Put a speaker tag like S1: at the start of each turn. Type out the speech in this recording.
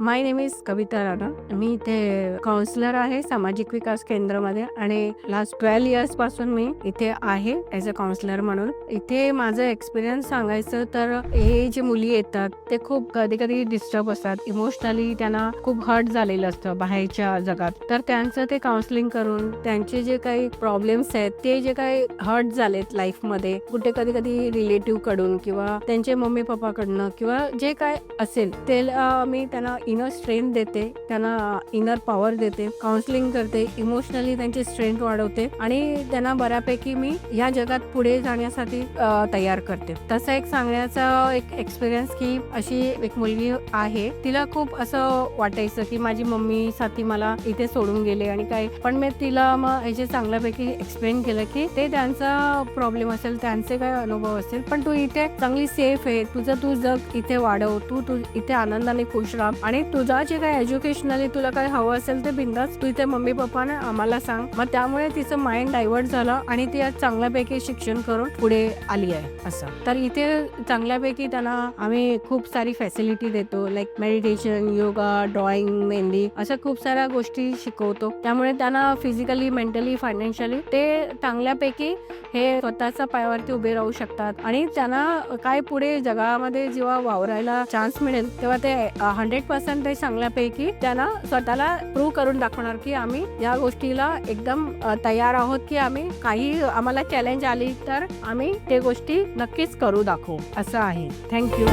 S1: My name is कविता राणा. मी इथे counsellor आहे सामाजिक विकास केंद्रामध्ये आणि लास्ट 12 इयर्स पासून मी इथे आहे ॲज अ काउन्सिलर म्हणून. इथे माझं एक्सपिरियन्स सांगायचं तर हे जे मुली येतात ते खूप कधी कधी डिस्टर्ब असतात, इमोशनली त्यांना खूप हर्ट झालेलं असतं बाहेरच्या जगात. तर त्यांचं ते काउन्सिलिंग करून त्यांचे जे काही प्रॉब्लेम्स आहेत, ते जे काही हर्ट झालेत लाईफमध्ये, कुठे कधी कधी रिलेटिव्ह कडून किंवा त्यांचे मम्मी पप्पा कडनं किंवा जे काय असेल ते मी त्यांना इनर स्ट्रेंथ देते, त्यांना इनर पॉवर देते, काउन्सिलिंग करते, इमोशनली त्यांची स्ट्रेंथ वाढवते आणि त्यांना बऱ्यापैकी मी या जगात पुढे जाण्यासाठी तयार करते. तसं एक सांगण्याचा एक एक्सपिरियन्स की अशी एक मुलगी आहे, तिला खूप असं वाटायचं की माझी मम्मी साठी मला इथे सोडून गेले आणि काय, पण मी तिला मग ह्याचे चांगल्यापैकी एक्सप्लेन केलं की ते त्यांचा प्रॉब्लेम असेल, त्यांचे काय अनुभव असेल, पण तू इथे चांगली सेफ आहे, तुझं तू जग इथे वाढव, तू इथे आनंदाने खुश राहा आणि तुझा जे काय एज्युकेशनली तुला काय हवं असेल ते बिंदास तू इथे मम्मी पप्पाने आम्हाला सांग. मग त्यामुळे तिचं माइंड डायव्हर्ट झालं आणि ती आज चांगल्यापैकी शिक्षण करून पुढे आली आहे. असं तर इथे चांगल्यापैकी त्यांना आम्ही खूप सारी फॅसिलिटी देतो, like meditation, yoga, drawing, mehndi, अशा खूप साऱ्या गोष्टी शिकवतो. त्यामुळे त्यांना फिजिकली, मेंटली, फायनान्शियली ते चांगल्यापैकी हे स्वतःच्या पायावरती उभे राहू शकतात आणि त्यांना काय पुढे जगामध्ये जेव्हा वावरायला चान्स मिळेल तेव्हा ते 100% ते चांगल्यापैकी त्यांना स्वतःला प्रूव्ह करून दाखवणार की आम्ही या गोष्टीला एकदम तयार आहोत, की आम्ही काही आम्हाला चॅलेंज आली तर आम्ही ते गोष्टी नक्कीच करू दाखवू. असं आहे. थँक्यू.